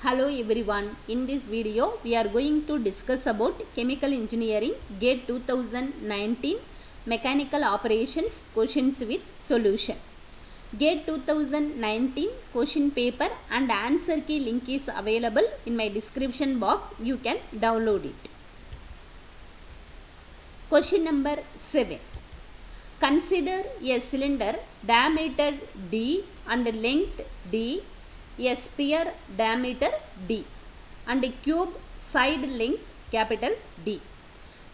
Hello everyone, in this video we are going to discuss about Chemical Engineering GATE 2019 Mechanical Operations questions with solution. GATE 2019 question paper and answer key link is available in my description box, you can download it. Question number 7. Consider a cylinder diameter D and length D, a sphere diameter D and a cube side length capital D.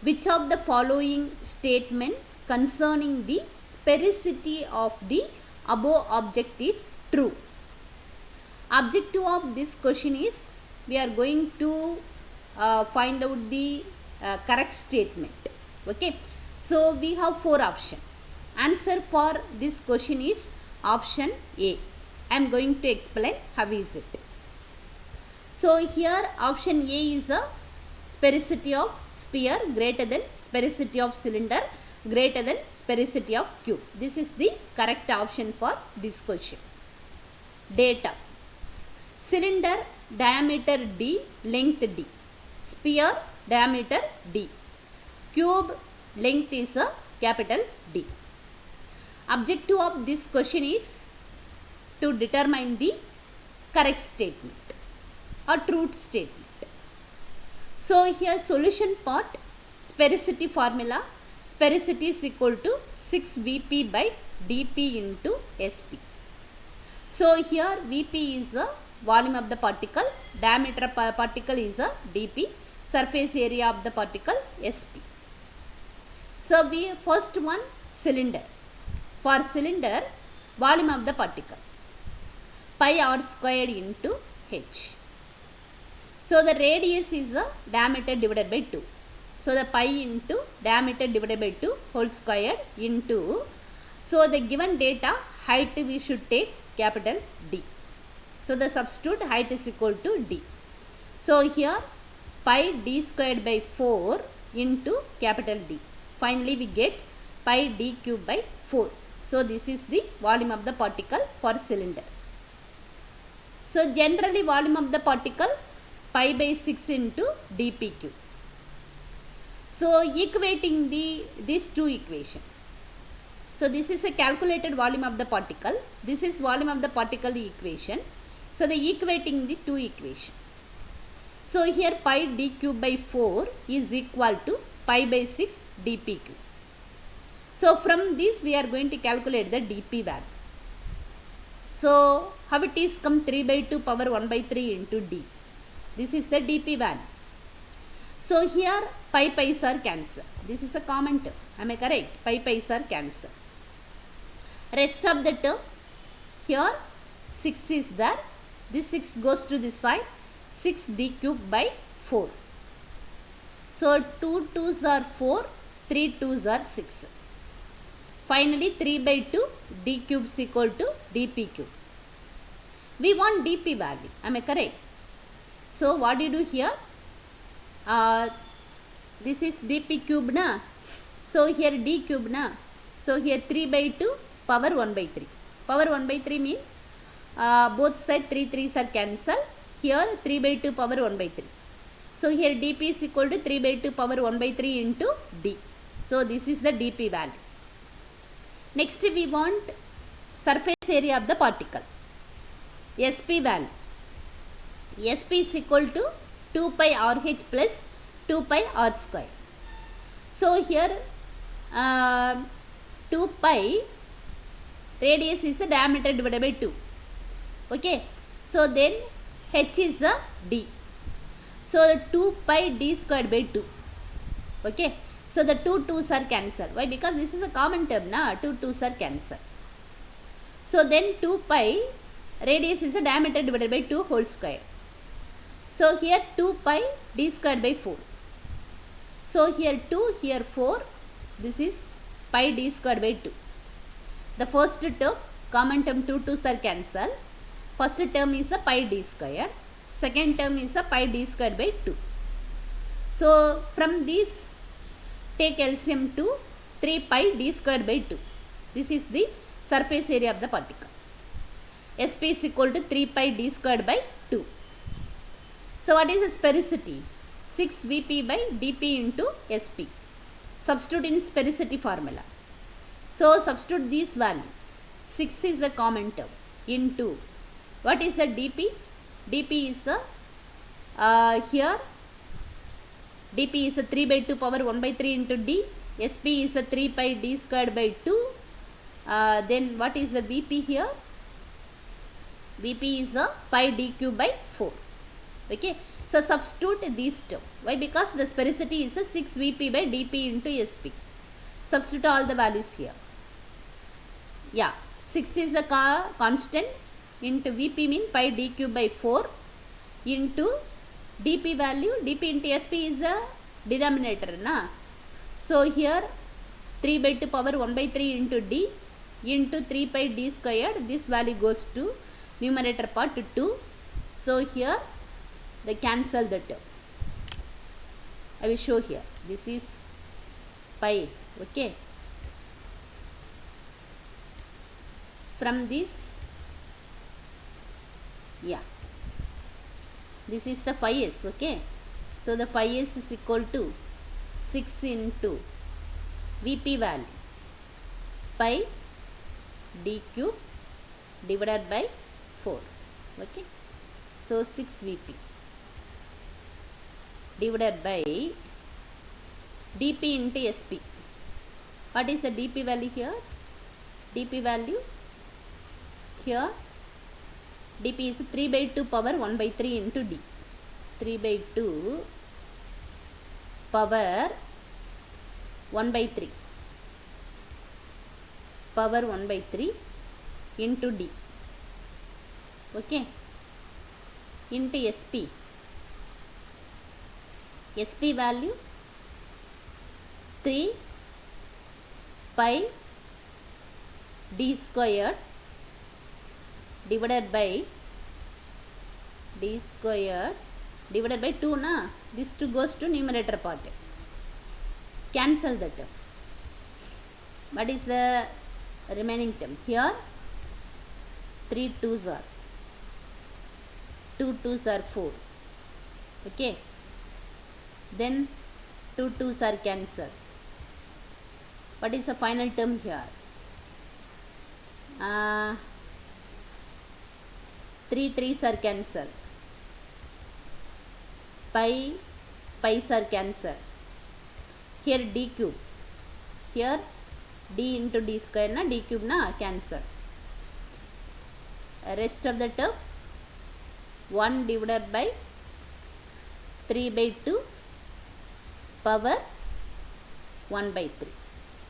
Which of the following statement concerning the sphericity of the above object is true? Objective of this question is we are going to find out the correct statement. Okay, so we have 4 options. Answer for this question is option A. I am going to explain how is it. So here option A is a sphericity of sphere greater than sphericity of cylinder greater than sphericity of cube. This is the correct option for this question. Data. Cylinder diameter D, length D. Sphere diameter D. Cube length is a capital D. Objective of this question is to determine the correct statement or truth statement. So here solution part, sphericity formula, sphericity is equal to 6 Vp by dP into Sp. So here Vp is a volume of the particle, diameter of particle is a dP, surface area of the particle Sp. So we first one cylinder. For cylinder, volume of the particle pi r squared into h. So the radius is a diameter divided by 2. So the pi into diameter divided by 2 whole squared into, so the given data height we should take capital D. So the substitute height is equal to D. So here pi d squared by 4 into capital D. Finally we get pi d cube by 4. So this is the volume of the particle for cylinder. So generally volume of the particle pi by 6 into dP cube. So equating these two equations. So this is a calculated volume of the particle. This is volume of the particle equation. So the equating the two equations. So here pi d cube by 4 is equal to pi by 6 dP cube. So from this we are going to calculate the dP value. So how it is come 3 by 2 power 1 by 3 into d. This is the dP value. So here pi's are cancelled. This is a common term. Am I correct? Pi's are cancelled. Rest of the term, here 6 is there. This 6 goes to this side. 6 d cube by 4. So 2 2's are 4. 3 2's are 6. Finally 3 by 2 d cube is equal to dP cube. We want dP value. Am I correct? So what do you do here? This is dP cube na. So here d cube na. So here 3 by 2 power 1 by 3. Power 1 by 3 means both sides 3 3's are cancelled. Here 3 by 2 power 1 by 3. So here dP is equal to 3 by 2 power 1 by 3 into d. So this is the dP value. Next we want surface area of the particle. Sp value. Sp is equal to 2 pi Rh plus 2 pi R square. So here 2 pi radius is a diameter divided by 2. Okay. So then h is a d. So 2 pi d squared by 2. Okay. So the 2 2's are cancelled. Why? Because this is a common term na. 2 2's are cancelled. So then 2 pi radius is a diameter divided by 2 whole square. So here 2 pi d squared by 4. So here 2, here 4. This is pi d squared by 2. The first term, common term 2 2's are cancelled. First term is a pi d squared. Second term is a pi d squared by 2. So from this take LCM to 3 pi d squared by 2. This is the surface area of the particle. Sp is equal to 3 pi d squared by 2. So what is the sphericity? 6 Vp by dp into Sp. Substitute in sphericity formula. So substitute this value. 6 is a common term into what is the dp? dp is a here dp is a 3 by 2 power 1 by 3 into d. Sp is a 3 pi d squared by 2. Then what is the Vp here? Vp is a pi d cube by 4. Okay. So substitute this term. Why? Because the sphericity is a 6 Vp by dp into Sp. Substitute all the values here. Yeah. 6 is a constant into Vp mean pi d cube by 4 into dp value. dp into Sp is the denominator. Na? So here 3 by 2 power 1 by 3 into d into 3 pi d squared. This value goes to numerator part 2. So here they cancel the term. I will show here. This is pi. Okay. From this, yeah, this is the phi s. Okay. So the phi s is equal to 6 into Vp value pi d cube divided by 4. Okay. So 6 Vp divided by dp into Sp. What is the dp value here? dp value here dp is 3 by 2 power 1 by 3 into d. 3 by 2 power 1 by 3 power 1 by 3 into d. Okay. Into Sp. Sp value 3 pi d squared divided by d squared divided by 2 na. This 2 goes to numerator part. Cancel the term. What is the remaining term? Here 3 2s are 2 2s are 4. Okay. Then 2 2s are cancelled. What is the final term here? 3 3s are cancelled. Pi's are cancelled. Here d cube. Here d into d square na, d cube na, cancel. Rest of the term 1 divided by 3 by 2 power 1 by 3.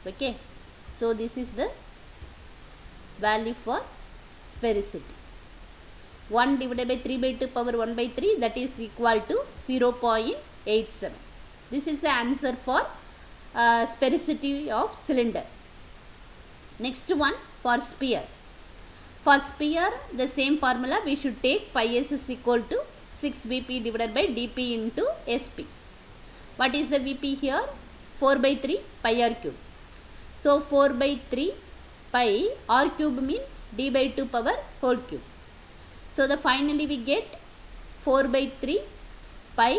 Okay. So this is the value for sphericity. 1 divided by 3 by 2 power 1 by 3, that is equal to 0.87. This is the answer for sphericity of cylinder. Next one for sphere. For sphere, the same formula we should take pi s is equal to 6 Vp divided by dp into Sp. What is the Vp here? 4 by 3 pi r cube. So 4 by 3 pi r cube mean d by 2 power whole cube. So the finally we get 4 by 3 pi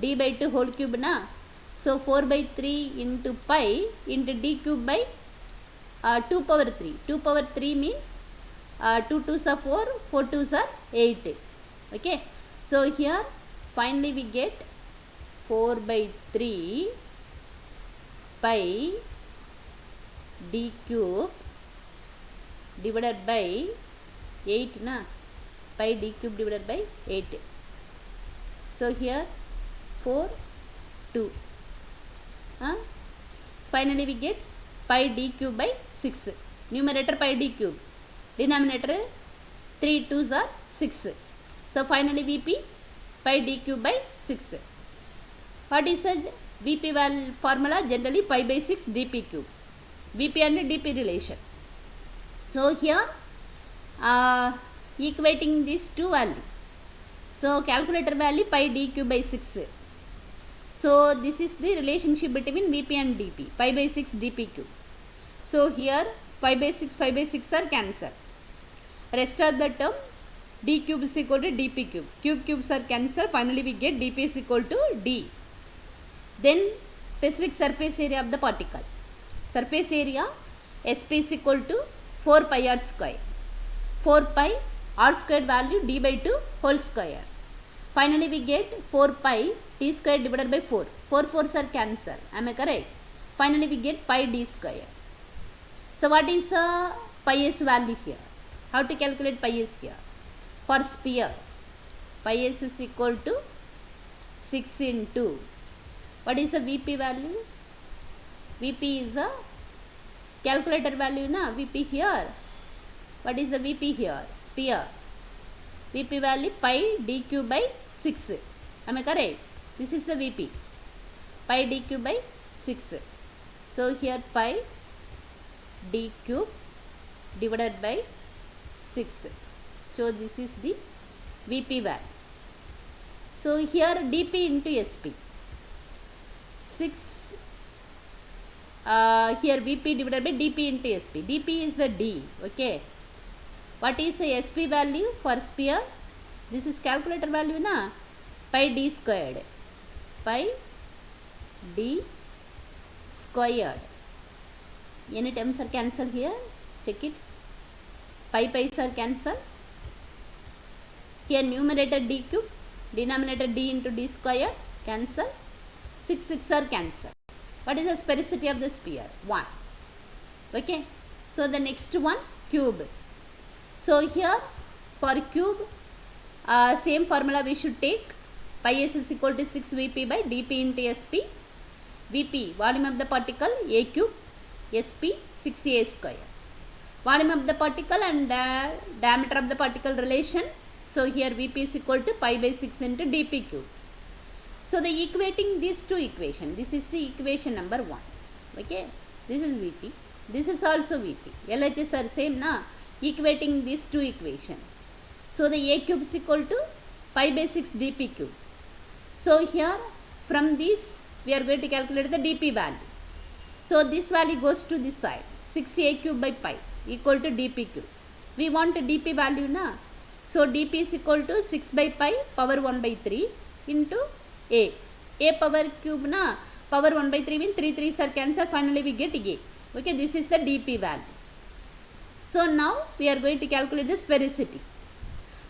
d by 2 whole cube na. So 4 by 3 into pi into d cube by 2 power 3. 2 power 3 mean 2 2s are 4, 4 2s are 8. Okay. So here finally we get 4 by 3 pi d cube divided by 8 na. Pi d cube divided by 8. So here 4 2. Finally we get pi d cube by 6. Numerator pi d cube. Denominator 3 2s are 6. So finally Vp pi d cube by 6. What is the Vp value formula? Generally pi by 6 dp cube. Vp and dp relation. So here equating these two value. So calculator value pi d cube by 6. So this is the relationship between Vp and dp. Pi by 6 dp cube. So here pi by 6 are cancelled. Rest of the term d cube is equal to dp cube. Cubes are cancelled. Finally we get dp is equal to d. Then specific surface area of the particle. Surface area sp is equal to 4 pi r square. 4 pi r square value d by 2 whole square. Finally we get 4 pi t square divided by 4. 4 4s are cancelled. Am I correct? Finally we get pi d square. So what is pi s value here? How to calculate pi s here? For sphere, pi s is equal to 6 into, what is the Vp value? Vp is a calculator value na, Vp here. What is the Vp here? Sphere. Vp value pi d cube by 6. Am I correct? This is the Vp. Pi d cube by 6. So here pi d cube divided by 6. So this is the Vp value. So here dp into sp. 6 here Vp divided by dp into sp. dp is the d. Okay. What is the sp value for sphere? This is calculator value na. Pi d squared. Pi d squared. Any terms are cancelled here? Check it. Pi pi's are cancelled. Here numerator d cube, denominator d into d square, cancel. 6 6 are cancelled. What is the sphericity of the sphere? 1. Okay. So the next one, cube. So here for cube, same formula we should take. Pi s is equal to 6 Vp by dp into sp. Vp, volume of the particle, a cube, sp, 6a square. Volume of the particle and diameter of the particle relation. So here Vp is equal to pi by 6 into dp cube. So the equating these two equations, this is the equation number 1. Okay, this is Vp, this is also Vp. LHS are same na, equating these two equations. So the a cube is equal to pi by 6 dp cube. So here from this we are going to calculate the dp value. So this value goes to this side, 6a cube by pi equal to dp cube. We want a dp value na. So dp is equal to 6 by pi power 1 by 3 into a. A power cube na, power 1 by 3 means 3 3s are cancelled. Finally we get a. Okay, this is the dp value. So now we are going to calculate the sphericity.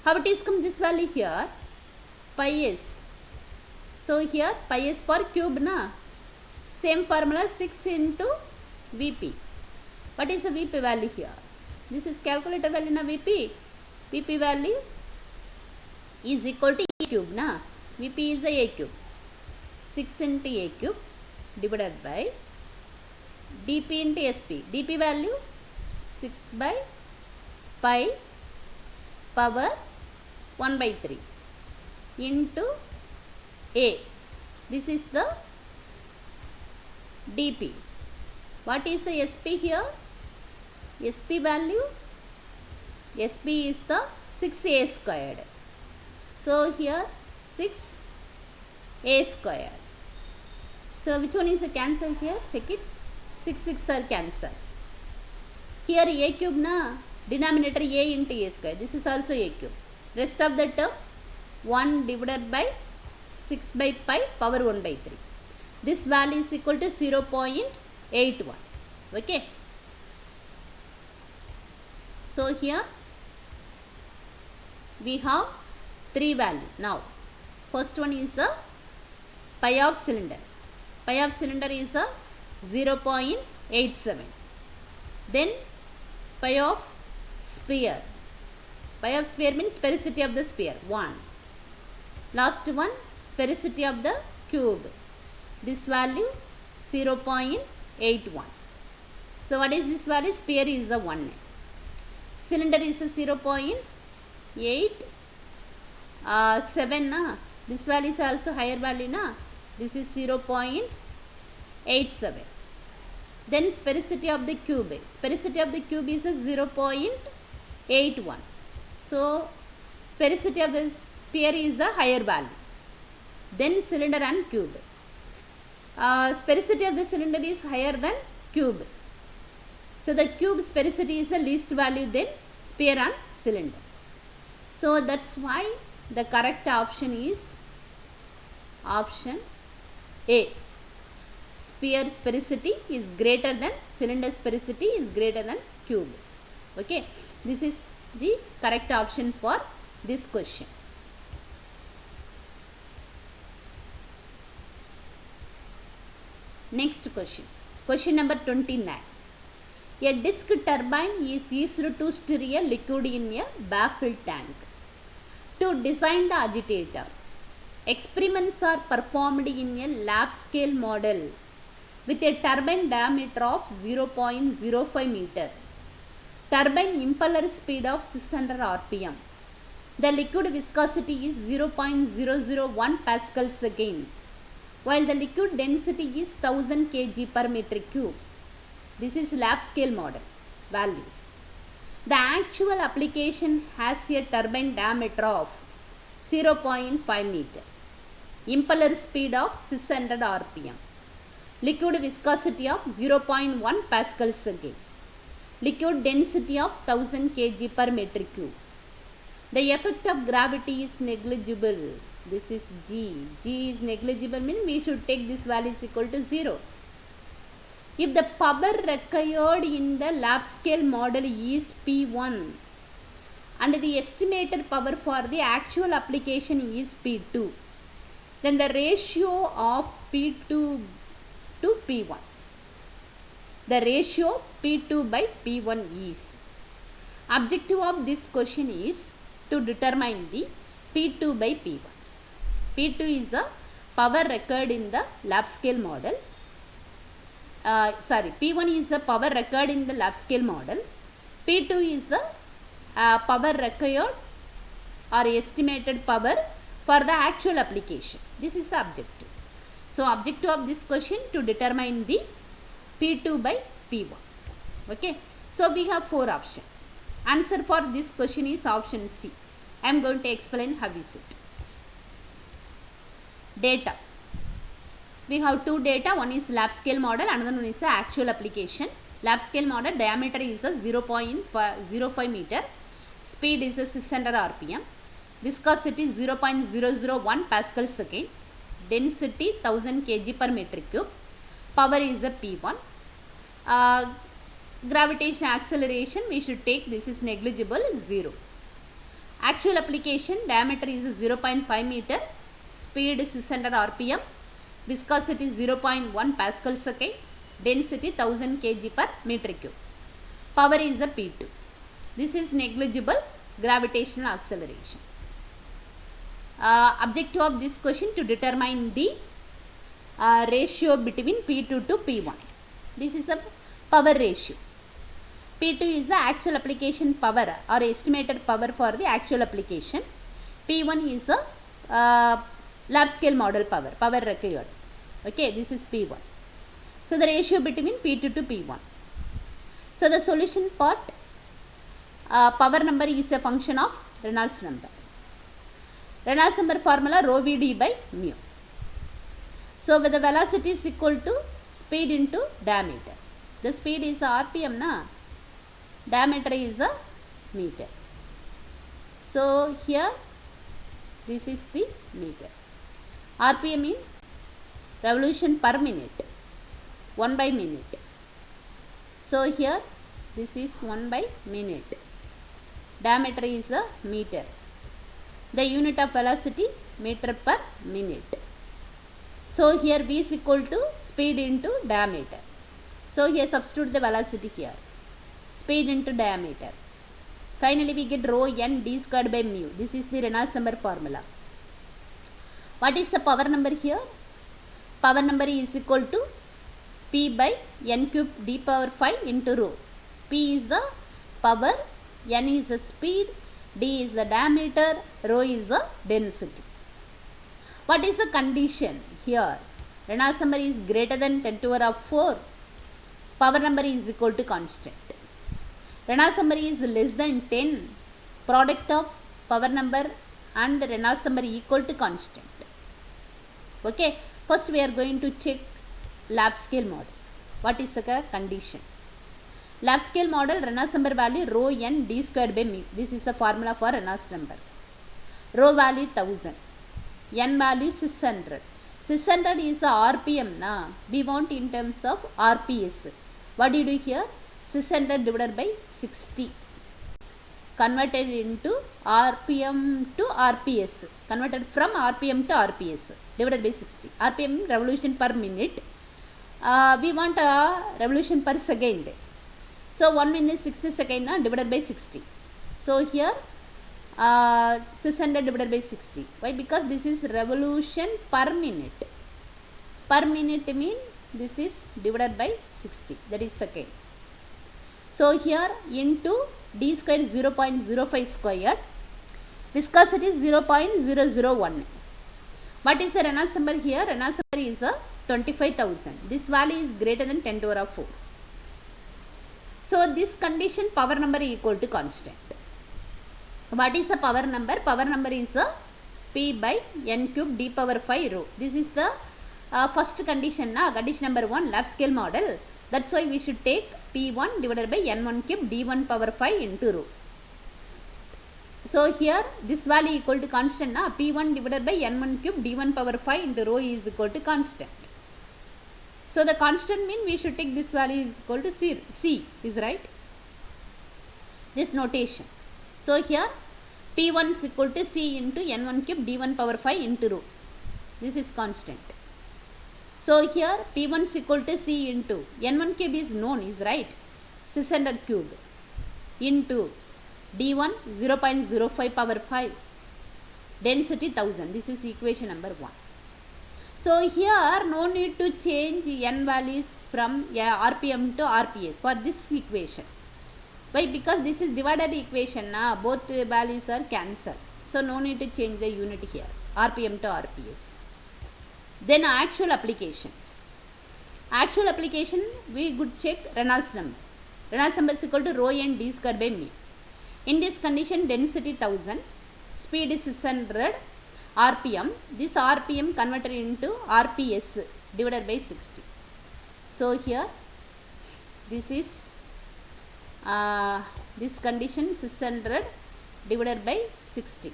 How it is come this value here? Pi s. So here pi s for cube na. Same formula 6 into Vp. What is the Vp value here? This is calculator value na Vp. Vp value is equal to a cube na. Vp is a cube. 6 into a cube divided by dp into sp. dp value 6 by pi power 1 by 3 into a. This is the dp. What is the sp here? Sp value, sp is the 6a squared. So here 6a squared. So which one is a cancel here? Check it. 6 6 are cancelled. Here a cube na, denominator a into a square. This is also a cube. Rest of the term 1 divided by 6 by pi power 1 by 3. This value is equal to 0.81. Okay. So here we have 3 value. Now first one is a pi of cylinder. Pi of cylinder is a 0.87. Then pi of sphere. Pi of sphere means sphericity of the sphere, 1. Last one, sphericity of the cube. This value 0.81. So what is this value? Sphere is a 1. Cylinder is a 0.87 na. This value is also higher value na. This is 0.87. Then sphericity of the cube. Sphericity of the cube is a 0.81. So sphericity of the sphere is a higher value. Then cylinder and cube. Sphericity of the cylinder is higher than cube. So the cube sphericity is the least value than sphere and cylinder. So that's why the correct option is option A. Sphere sphericity is greater than cylinder sphericity is greater than cube. Okay, this is the correct option for this question. Next question, question number 29. A disc turbine is used to stir a liquid in a backfilled tank. To design the agitator, experiments are performed in a lab scale model with a turbine diameter of 0.05 meter. Turbine impeller speed of 600 rpm. The liquid viscosity is 0.001 pascal second, while the liquid density is 1000 kg per meter cube. This is lab scale model values. The actual application has a turbine diameter of 0.5 meter, impeller speed of 600 rpm, liquid viscosity of 0.1 pascal second, liquid density of 1000 kg per meter cube. The effect of gravity is negligible. This is G. G is negligible means we should take this value is equal to 0. If the power required in the lab scale model is P1 and the estimated power for the actual application is P2, then the ratio of P2 to P1. The ratio P2 by P1 is. Objective of this question is to determine the P2 by P1. P2 is a power required in the lab scale model. P1 is the power required in the lab scale model. P2 is the power required or estimated power for the actual application. This is the objective. So objective of this question to determine the P2 by P1. Okay. So we have 4 options. Answer for this question is option C. I am going to explain how is it. Data. We have 2 data. One is lab scale model, another one is actual application. Lab scale model diameter is a 0.05 meter, speed is a 600 rpm, viscosity 0.001 pascal second, density 1000 kg per meter cube, power is a P1. Gravitational acceleration we should take, this is negligible, 0. Actual application diameter is 0.5 meter, speed 600 rpm, viscosity 0.1 pascal second, density 1000 kg per meter cube, power is a P2. This is negligible gravitational acceleration. Objective of this question to determine the ratio between P2 to P1. This is a power ratio. P2 is the actual application power or estimated power for the actual application. P1 is a lab scale model power required. Okay, this is P1. So the ratio between P2 to P1. So the solution part, power number is a function of Reynolds number. Reynolds number formula rho Vd by mu. So with the velocity is equal to speed into diameter. The speed is RPM na, diameter is a meter. So here this is the meter. RPM in revolution per minute, 1 by minute. So here this is 1 by minute. Diameter is a meter. The unit of velocity meter per minute. So here V is equal to speed into diameter. So here substitute the velocity here. Speed into diameter. Finally we get rho n d squared by mu. This is the Reynolds number formula. What is the power number here? Power number is equal to P by n cube d power 5 into rho. P is the power, n is the speed, d is the diameter, rho is the density. What is the condition here? Reynolds number is greater than 10 to the power of 4. Power number is equal to constant. Reynolds number is less than 10. Product of power number and Reynolds number equal to constant. Okay. First we are going to check lab scale model. What is the condition? Lab scale model Reynolds number value rho n d squared by mu. This is the formula for Reynolds number. Row value 1000. N value 600. 600 is a RPM na. We want in terms of RPS. What do you do here? 600 divided by 60. Converted into RPM to RPS. Converted from RPM to RPS. Divided by 60. RPM revolution per minute. We want a revolution per second. So 1 minute 60 seconds divided by 60. So here 600 divided by 60. Why? Because this is revolution per minute. Per minute mean this is divided by 60. That is second. So here into d square 0.05 squared. Viscosity is 0.001. What is the Reynolds number here? Reynolds number is 25,000. This value is greater than 10 to the power 4. So this condition power number equal to constant. What is the power number? Power number is P by n cube d power 5 rho. This is the first condition. Condition number 1, lab scale model. That's why we should take P1 divided by n1 cube d1 power 5 into rho. So here this value equal to constant. P1 divided by n1 cube d1 power 5 into rho is equal to constant. So the constant mean we should take this value is equal to C is right. This notation. So here P1 is equal to C into n1 cube d1 power 5 into rho. This is constant. So here P1 is equal to C into n1 cube is known is right. 600 cube into d1 0.05 power 5. Density 1000. This is equation number 1. So here no need to change n values from RPM to RPS for this equation. Why? Because this is divided equation. Both values are cancelled. So no need to change the unit here. RPM to RPS. Then actual application. Actual application we could check Reynolds number. Reynolds number is equal to rho n d square by mu. In this condition density 1000, speed is 600. RPM, this RPM converted into RPS divided by 60. So here this is this condition 600 divided by 60.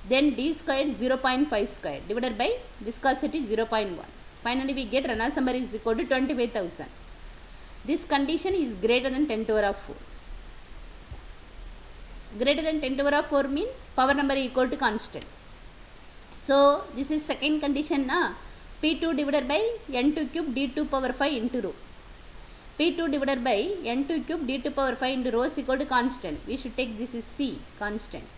Then d squared 0.5 square divided by viscosity 0.1. Finally we get Reynolds number is equal to 25,000. This condition is greater than 10 to the power 4. Greater than 10 to the power 4 mean power number equal to constant. So this is second condition. P2 divided by n2 cube d2 power 5 into rho. P2 divided by n2 cube d2 power 5 into rho is equal to constant. We should take this is C, constant.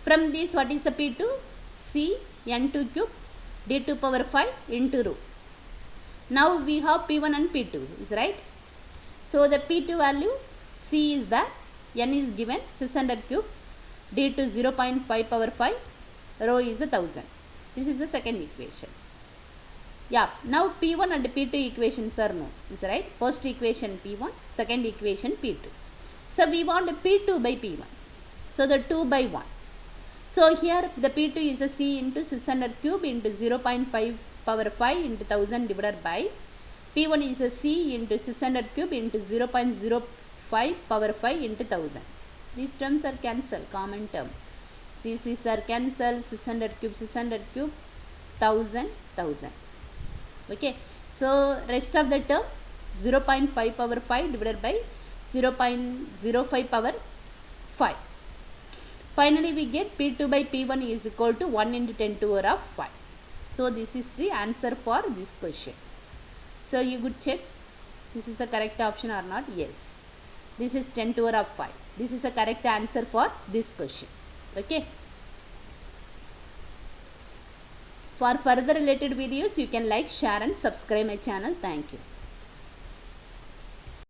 From this what is the P2? C n2 cube d2 power 5 into rho. Now we have P1 and P2 is right. So the P2 value C is that n is given 600 cube d2 0.5 power 5 rho is 1000. This is the second equation. Yeah, now P1 and P2 equations are known is right. First equation P1, second equation P2. So we want P2 by P1. So the 2 by 1. So here the P2 is a C into 600 cube into 0.5 power 5 into 1000 divided by P1 is a C into 600 cube into 0.05 power 5 into 1000. These terms are cancelled, common term. CC's are cancelled, 600 cube, 1000, 1000. Okay. So rest of the term 0.5 power 5 divided by 0.05 power 5. Finally we get P2 by P1 is equal to 1 into 10 to the power 5. So this is the answer for this question. So you could check this is the correct option or not. Yes. This is 10 to the power 5. This is the correct answer for this question. Okay. For further related videos, you can like, share and subscribe my channel. Thank you.